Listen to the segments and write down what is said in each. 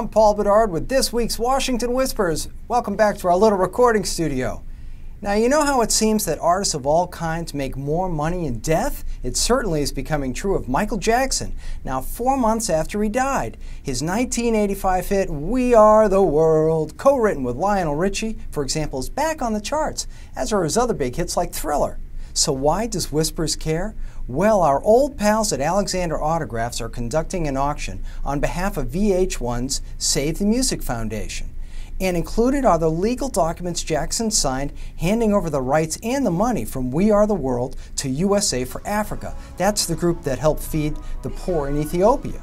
I'm Paul Bedard with this week's Washington Whispers. Welcome back to our little recording studio. Now, you know how it seems that artists of all kinds make more money in death? It certainly is becoming true of Michael Jackson. Now, 4 months after he died, his 1985 hit, We Are the World, co-written with Lionel Richie, for example, is back on the charts, as are his other big hits like Thriller. So why does Whispers care? Well, our old pals at Alexander Autographs are conducting an auction on behalf of VH1's Save the Music Foundation. And included are the legal documents Jackson signed handing over the rights and the money from We Are the World to USA for Africa. That's the group that helped feed the poor in Ethiopia.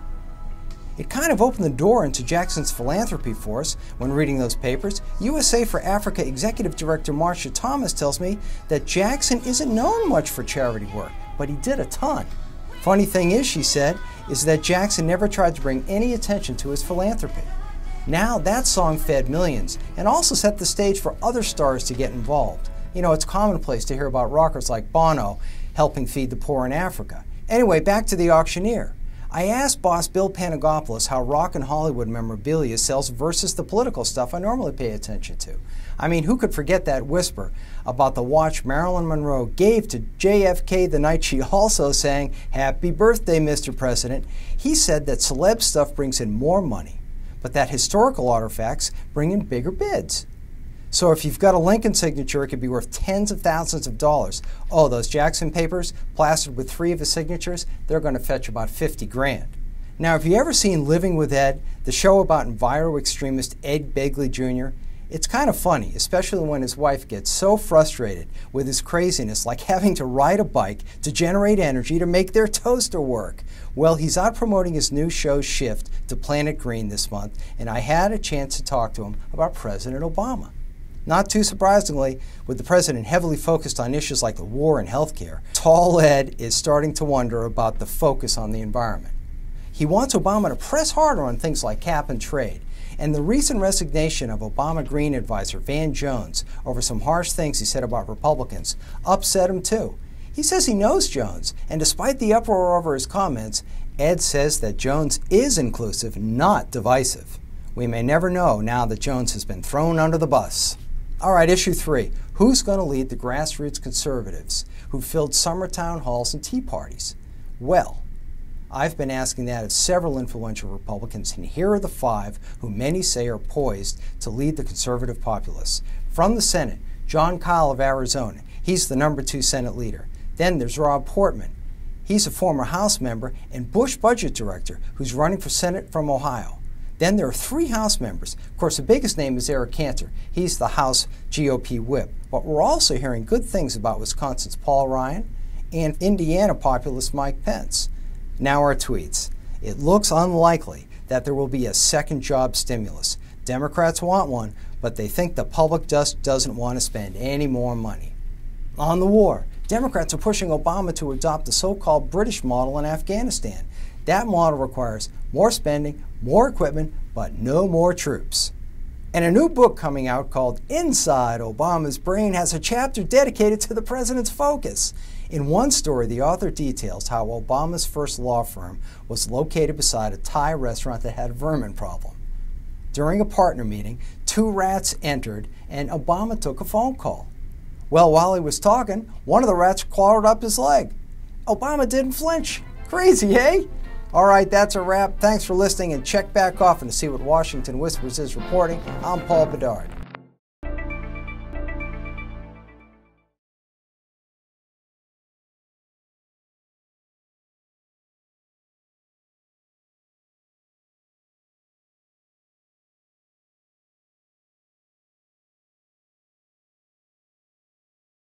It kind of opened the door into Jackson's philanthropy for us when reading those papers. USA for Africa Executive Director Marcia Thomas tells me that Jackson isn't known much for charity work, but he did a ton. Funny thing is, she said, is that Jackson never tried to bring any attention to his philanthropy. Now that song fed millions and also set the stage for other stars to get involved. You know, it's commonplace to hear about rockers like Bono helping feed the poor in Africa. Anyway, back to the auctioneer. I asked boss Bill Panagopoulos how rock and Hollywood memorabilia sells versus the political stuff I normally pay attention to. I mean, who could forget that whisper about the watch Marilyn Monroe gave to JFK the night she also sang, "Happy Birthday, Mr. President." He said that celeb stuff brings in more money, but that historical artifacts bring in bigger bids. So if you've got a Lincoln signature, it could be worth tens of thousands of dollars. Oh, those Jackson papers, plastered with 3 of his signatures, they're going to fetch about 50 grand. Now, have you ever seen Living with Ed, the show about enviro extremist Ed Begley Jr.? It's kind of funny, especially when his wife gets so frustrated with his craziness, like having to ride a bike to generate energy to make their toaster work. Well, he's out promoting his new show Shift to Planet Green this month, and I had a chance to talk to him about President Obama. Not too surprisingly, with the president heavily focused on issues like the war and healthcare, Tall Ed is starting to wonder about the focus on the environment. He wants Obama to press harder on things like cap and trade. And the recent resignation of Obama Green advisor Van Jones over some harsh things he said about Republicans upset him too. He says he knows Jones, and despite the uproar over his comments, Ed says that Jones is inclusive, not divisive. We may never know now that Jones has been thrown under the bus. All right, issue 3. Who's going to lead the grassroots conservatives who filled summer town halls and tea parties? Well, I've been asking that of several influential Republicans, and here are the 5 who many say are poised to lead the conservative populace. From the Senate, Jon Kyl of Arizona. He's the number 2 Senate leader. Then there's Rob Portman. He's a former House member and Bush budget director who's running for Senate from Ohio. Then there are 3 House members. Of course, the biggest name is Eric Cantor. He's the House GOP whip. But we're also hearing good things about Wisconsin's Paul Ryan and Indiana populist Mike Pence. Now our tweets. It looks unlikely that there will be a second job stimulus. Democrats want one, but they think the public just doesn't want to spend any more money. On the war, Democrats are pushing Obama to adopt the so-called British model in Afghanistan. That model requires more spending, more equipment, but no more troops. And a new book coming out called Inside Obama's Brain has a chapter dedicated to the president's focus. In one story, the author details how Obama's first law firm was located beside a Thai restaurant that had a vermin problem. During a partner meeting, 2 rats entered and Obama took a phone call. Well, while he was talking, one of the rats clawed up his leg. Obama didn't flinch. Crazy, eh? All right, that's a wrap. Thanks for listening, and check back often to see what Washington Whispers is reporting. I'm Paul Bedard.